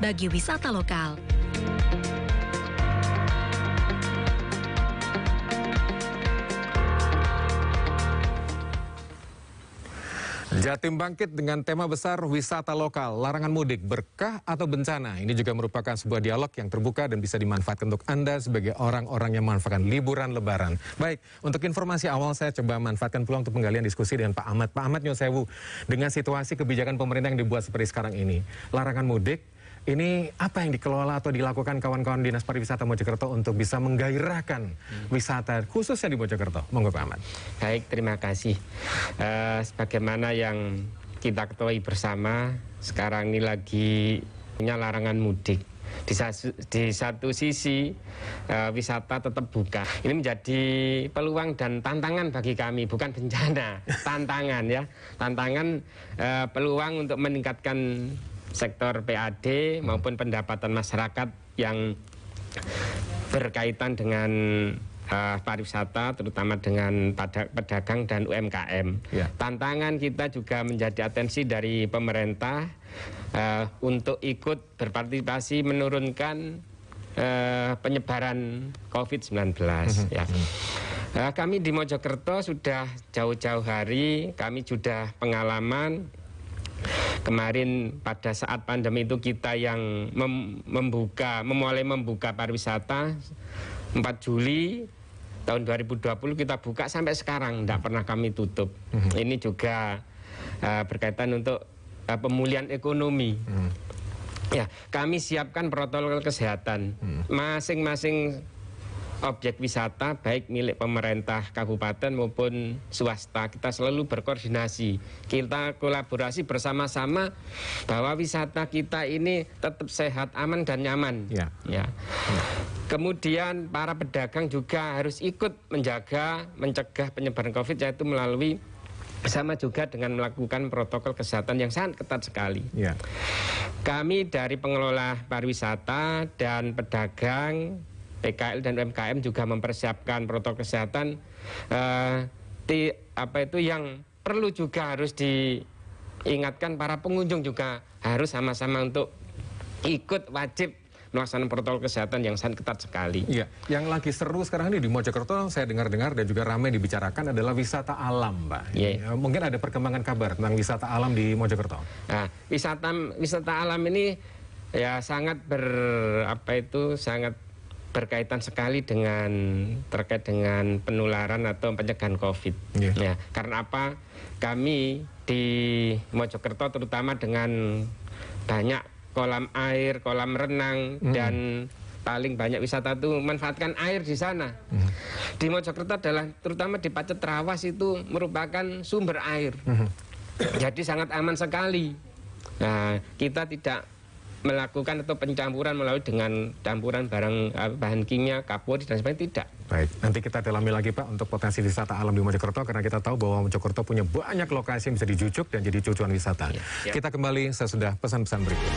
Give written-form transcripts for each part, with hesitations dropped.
bagi wisata lokal. Jatim bangkit dengan tema besar wisata lokal, larangan mudik, berkah atau bencana. Ini juga merupakan sebuah dialog yang terbuka dan bisa dimanfaatkan untuk Anda sebagai orang-orang yang memanfaatkan liburan lebaran. Baik, untuk informasi awal saya coba manfaatkan peluang untuk penggalian diskusi dengan Pak Ahmad. Pak Ahmad Nyun Sewu, dengan situasi kebijakan pemerintah yang dibuat seperti sekarang ini, larangan mudik, ini apa yang dikelola atau dilakukan kawan-kawan Dinas Pariwisata Mojokerto untuk bisa menggairahkan wisata khususnya di Mojokerto? Monggo Pak Ahmad. Baik, terima kasih. Sebagaimana yang kita ketahui bersama, sekarang ini lagi punya larangan mudik. Di satu sisi wisata tetap buka. Ini menjadi peluang dan tantangan bagi kami, bukan bencana, tantangan ya. Tantangan peluang untuk meningkatkan sektor PAD maupun pendapatan masyarakat yang berkaitan dengan pariwisata, terutama dengan pedagang dan UMKM. Ya. Tantangan kita juga menjadi atensi dari pemerintah untuk ikut berpartisipasi menurunkan penyebaran COVID-19. Ya. Kami di Mojokerto sudah jauh-jauh hari, kami sudah pengalaman. Kemarin pada saat pandemi itu kita yang memulai membuka pariwisata 4 Juli tahun 2020 kita buka sampai sekarang, tidak pernah kami tutup. Ini juga berkaitan untuk pemulihan ekonomi. Ya, kami siapkan protokol kesehatan. Masing-masing objek wisata baik milik pemerintah kabupaten maupun swasta, kita selalu berkoordinasi, kita kolaborasi bersama-sama bahwa wisata kita ini tetap sehat, aman dan nyaman. Ya. Kemudian para pedagang juga harus ikut mencegah penyebaran COVID, yaitu melalui sama juga dengan melakukan protokol kesehatan yang sangat ketat sekali. Ya. Kami dari pengelola pariwisata dan pedagang PKL dan UMKM juga mempersiapkan protokol kesehatan yang perlu juga harus diingatkan para pengunjung juga harus sama-sama untuk ikut wajib melaksanakan protokol kesehatan yang sangat ketat sekali. Iya, yang lagi seru sekarang ini di Mojokerto saya dengar-dengar dan juga ramai dibicarakan adalah wisata alam, Mbak. Yeah. Mungkin ada perkembangan kabar tentang wisata alam di Mojokerto. Nah, wisata alam ini ya sangat sangat berkaitan sekali terkait dengan penularan atau pencegahan COVID. Yeah. Ya, karena apa? Kami di Mojokerto terutama dengan banyak kolam air, kolam renang dan paling banyak wisata itu manfaatkan air di sana. Di Mojokerto adalah terutama di Pacet Trawas itu merupakan sumber air. Jadi sangat aman sekali. Nah, kita tidak melakukan atau pencampuran melalui dengan campuran bahan kimia, kapur dan sebagainya, tidak. Baik, nanti kita dalami lagi Pak untuk potensi wisata alam di Mojokerto karena kita tahu bahwa Mojokerto punya banyak lokasi yang bisa dijujuk dan jadi cucuan wisata. Ya. Kita kembali sesudah pesan-pesan berikut.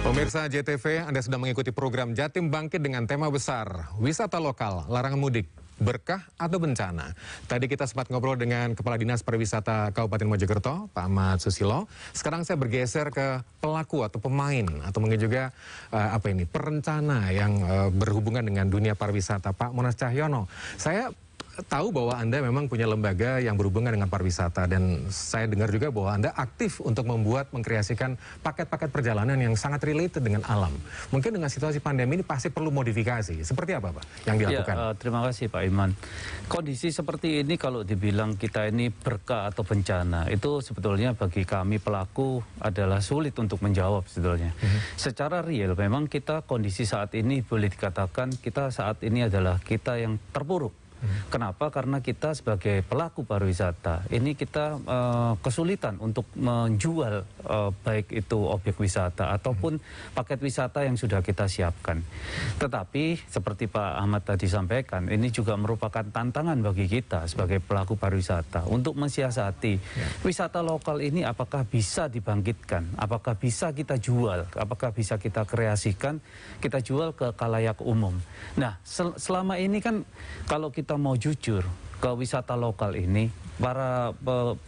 Pemirsa JTV, Anda sedang mengikuti program Jatim Bangkit dengan tema besar wisata lokal, larangan mudik, berkah atau bencana. Tadi kita sempat ngobrol dengan Kepala Dinas Pariwisata Kabupaten Mojokerto, Pak Ahmad Susilo. Sekarang saya bergeser ke pelaku atau pemain atau mungkin juga perencana yang berhubungan dengan dunia pariwisata, Pak Monas Cahyono. Saya tahu bahwa Anda memang punya lembaga yang berhubungan dengan pariwisata dan saya dengar juga bahwa Anda aktif untuk mengkreasikan paket-paket perjalanan yang sangat related dengan alam. Mungkin dengan situasi pandemi ini pasti perlu modifikasi. Seperti apa Pak yang dilakukan? Ya, terima kasih Pak Iman. Kondisi seperti ini kalau dibilang kita ini berkah atau bencana, itu sebetulnya bagi kami pelaku adalah sulit untuk menjawab sebetulnya. Secara real memang kita kondisi saat ini boleh dikatakan kita saat ini adalah kita yang terpuruk. Kenapa? Karena kita sebagai pelaku pariwisata ini kita kesulitan untuk menjual baik itu objek wisata ataupun paket wisata yang sudah kita siapkan. Tetapi seperti Pak Ahmad tadi sampaikan, ini juga merupakan tantangan bagi kita sebagai pelaku pariwisata untuk mensiasati wisata lokal ini apakah bisa dibangkitkan, apakah bisa kita jual, apakah bisa kita kreasikan, kita jual ke khalayak umum. Nah, selama ini kan kalau kita mau jujur, ke wisata lokal ini, para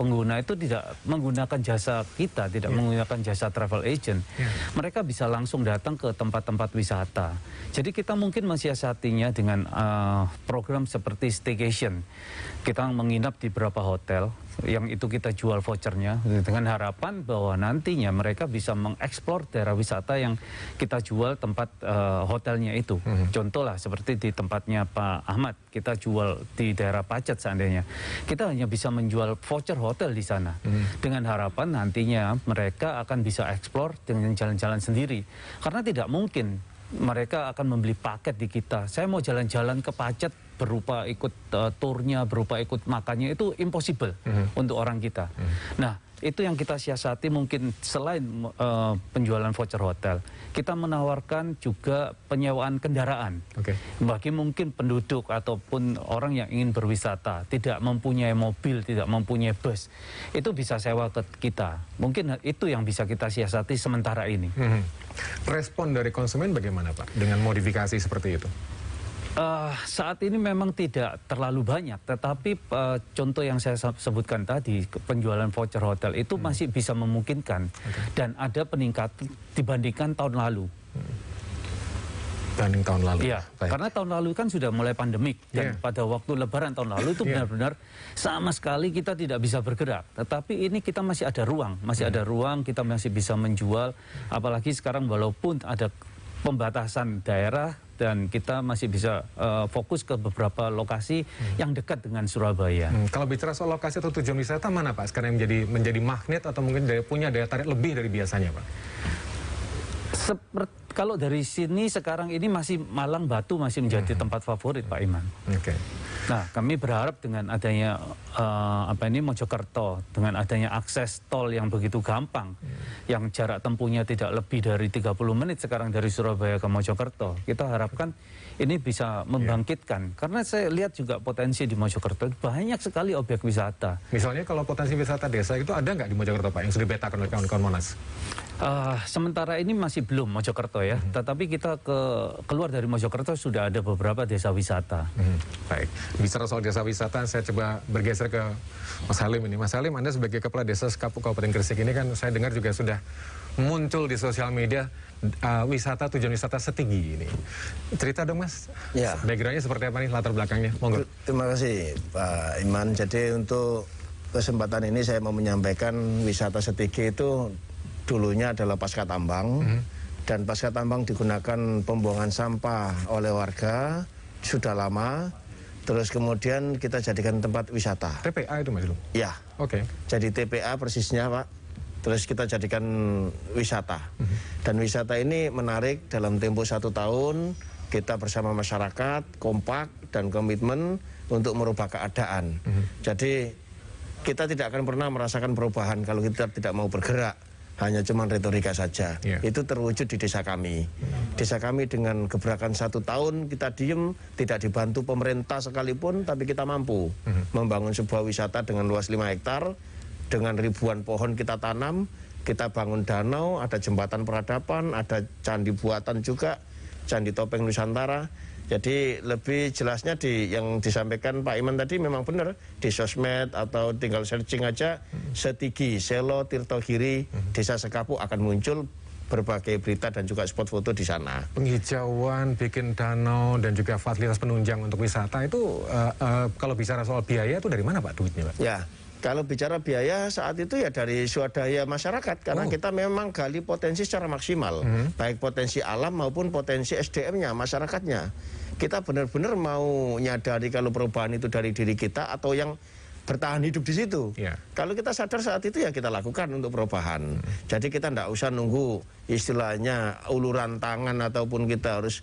pengguna itu tidak menggunakan jasa kita, tidak menggunakan jasa travel agent. Mereka bisa langsung datang ke tempat-tempat wisata. Jadi kita mungkin mensiasatinya dengan program seperti staycation. Kita menginap di beberapa hotel, yang itu kita jual vouchernya, dengan harapan bahwa nantinya mereka bisa mengeksplor daerah wisata yang kita jual tempat hotelnya itu. Contoh lah seperti di tempatnya Pak Ahmad, kita jual di daerah Pacet seandainya. Kita hanya bisa menjual voucher hotel di sana. Dengan harapan nantinya mereka akan bisa eksplor dengan jalan-jalan sendiri. Karena tidak mungkin mereka akan membeli paket di kita. Saya mau jalan-jalan ke Pacet berupa ikut turnya, berupa ikut makannya, itu impossible untuk orang kita. Nah, itu yang kita siasati mungkin selain penjualan voucher hotel, kita menawarkan juga penyewaan kendaraan. Bagi mungkin penduduk ataupun orang yang ingin berwisata, tidak mempunyai mobil, tidak mempunyai bus, itu bisa sewa ke kita. Mungkin itu yang bisa kita siasati sementara ini. Respon dari konsumen bagaimana Pak dengan modifikasi seperti itu? Saat ini memang tidak terlalu banyak, tetapi contoh yang saya sebutkan tadi, penjualan voucher hotel itu masih bisa memungkinkan dan ada peningkatan dibandingkan tahun lalu. Banding tahun lalu? Iya, karena tahun lalu kan sudah mulai pandemik dan pada waktu Lebaran tahun lalu itu benar-benar sama sekali kita tidak bisa bergerak. Tetapi ini kita masih ada ruang, kita masih bisa menjual, apalagi sekarang walaupun ada pembatasan daerah dan kita masih bisa fokus ke beberapa lokasi yang dekat dengan Surabaya. Kalau bicara soal lokasi atau tujuan wisata mana Pak sekarang yang menjadi magnet atau mungkin punya daya tarik lebih dari biasanya Pak? Kalau dari sini sekarang ini masih Malang Batu masih menjadi tempat favorit Pak Iman. Nah, kami berharap dengan adanya Mojokerto, dengan adanya akses tol yang begitu gampang, yang jarak tempuhnya tidak lebih dari 30 menit sekarang dari Surabaya ke Mojokerto, kita harapkan ini bisa membangkitkan. Karena saya lihat juga potensi di Mojokerto banyak sekali objek wisata. Misalnya kalau potensi wisata desa itu ada nggak di Mojokerto Pak yang sudah dipetakan oleh kawan-kawan Monas? Sementara ini masih belum Mojokerto ya, tetapi kita keluar dari Mojokerto sudah ada beberapa desa wisata. Baik, bicara soal desa wisata, saya coba bergeser ke Mas Halim ini. Mas Halim, Anda sebagai Kepala Desa Sekapuk Kabupaten Gresik ini kan saya dengar juga sudah muncul di sosial media tujuan wisata Setigi ini. Cerita dong Mas, backgroundnya seperti apa nih, latar belakangnya? Monggo. Terima kasih Pak Iman. Jadi untuk kesempatan ini saya mau menyampaikan wisata Setigi itu dulunya adalah pasca tambang. Dan pasca tambang digunakan pembuangan sampah oleh warga sudah lama. Terus kemudian kita jadikan tempat wisata. TPA itu Mas Lum? Ya. Jadi TPA persisnya Pak. Terus kita jadikan wisata. Dan wisata ini menarik dalam tempo 1 tahun. Kita bersama masyarakat kompak dan komitmen untuk merubah keadaan. Jadi kita tidak akan pernah merasakan perubahan kalau kita tidak mau bergerak. Hanya cuma retorika saja. Itu terwujud di desa kami. Desa kami dengan gebrakan 1 tahun kita diem, tidak dibantu pemerintah sekalipun, tapi kita mampu membangun sebuah wisata dengan luas 5 hektar, dengan ribuan pohon kita tanam, kita bangun danau, ada jembatan peradaban, ada candi buatan juga, Candi Topeng Nusantara. Jadi lebih jelasnya yang disampaikan Pak Iman tadi memang benar, di sosmed atau tinggal searching aja Setigi, Selo, Tirtogiri, Desa Sekapuk akan muncul berbagai berita dan juga spot foto di sana. Penghijauan, bikin danau dan juga fasilitas penunjang untuk wisata itu kalau bicara soal biaya itu dari mana Pak duitnya Pak? Ya, kalau bicara biaya saat itu ya dari swadaya masyarakat karena kita memang gali potensi secara maksimal, baik potensi alam maupun potensi SDM-nya, masyarakatnya. Kita benar-benar mau nyadari kalau perubahan itu dari diri kita atau yang bertahan hidup di situ. Kalau kita sadar saat itu ya kita lakukan untuk perubahan. Jadi kita tidak usah nunggu istilahnya uluran tangan ataupun kita harus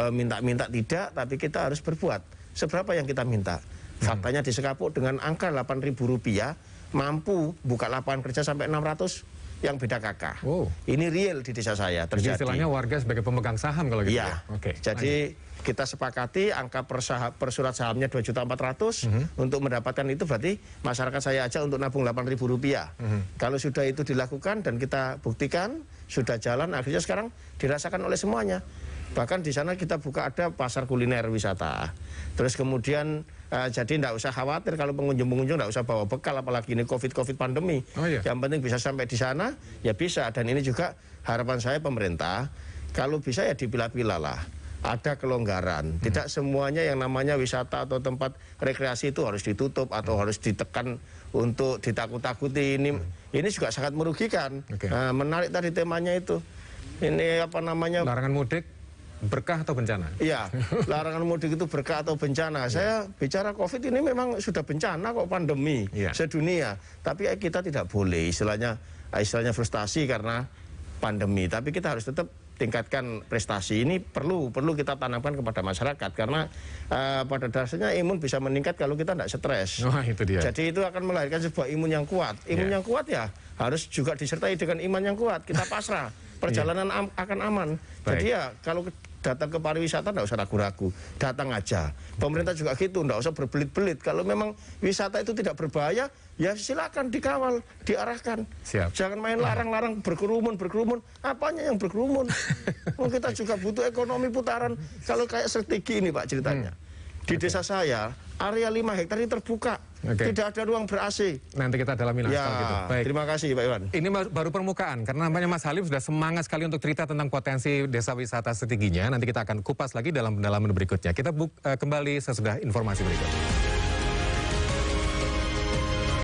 minta-minta, tidak, tapi kita harus berbuat. Seberapa yang kita minta? Faktanya di Sekapuk dengan angka Rp8.000 mampu buka lapangan kerja sampai 600 yang beda kakak. Ini real di desa saya terjadi. Jadi istilahnya warga sebagai pemegang saham kalau gitu ya? Jadi kita sepakati angka per surat sahamnya 2.400.000 untuk mendapatkan itu berarti masyarakat saya aja untuk nabung Rp8.000. Kalau sudah itu dilakukan dan kita buktikan sudah jalan, akhirnya sekarang dirasakan oleh semuanya. Bahkan di sana kita buka ada pasar kuliner wisata. Terus kemudian Jadi tidak usah khawatir kalau pengunjung-pengunjung tidak usah bawa bekal, apalagi ini COVID pandemi. Yang penting bisa sampai di sana, ya bisa. Dan ini juga harapan saya pemerintah, kalau bisa ya dipilah-pilah lah. Ada kelonggaran. Tidak semuanya yang namanya wisata atau tempat rekreasi itu harus ditutup atau harus ditekan untuk ditakut-takuti. Ini juga sangat merugikan. Menarik tadi temanya itu. Ini apa namanya? Larangan mudik. Berkah atau bencana? Iya, larangan mudik itu berkah atau bencana. Saya bicara COVID ini memang sudah bencana kok, pandemi sedunia. Tapi kita tidak boleh istilahnya frustasi karena pandemi. Tapi kita harus tetap tingkatkan prestasi. Ini perlu kita tanamkan kepada masyarakat karena pada dasarnya imun bisa meningkat kalau kita tidak stres. Itu dia. Jadi itu akan melahirkan sebuah imun yang kuat. Imun yang kuat ya harus juga disertai dengan iman yang kuat. Kita pasrah. Perjalanan akan aman. Jadi ya kalau datang ke pariwisata tidak usah ragu-ragu, datang aja. Pemerintah juga gitu, tidak usah berbelit-belit. Kalau memang wisata itu tidak berbahaya, ya silakan dikawal, diarahkan. Jangan main larang-larang berkerumun. Apanya yang berkerumun? Kita juga butuh ekonomi putaran. Kalau kayak strategi ini Pak ceritanya. Di desa saya, area 5 hektar ini terbuka. Tidak ada ruang ber-AC. Nanti kita dalami lah soal gitu. Baik. Terima kasih Pak Iwan. Ini baru permukaan, karena namanya Mas Halim sudah semangat sekali untuk cerita tentang potensi desa wisata setingginya. Nanti kita akan kupas lagi dalam pendalaman berikutnya. Kita kembali sesudah informasi berikut.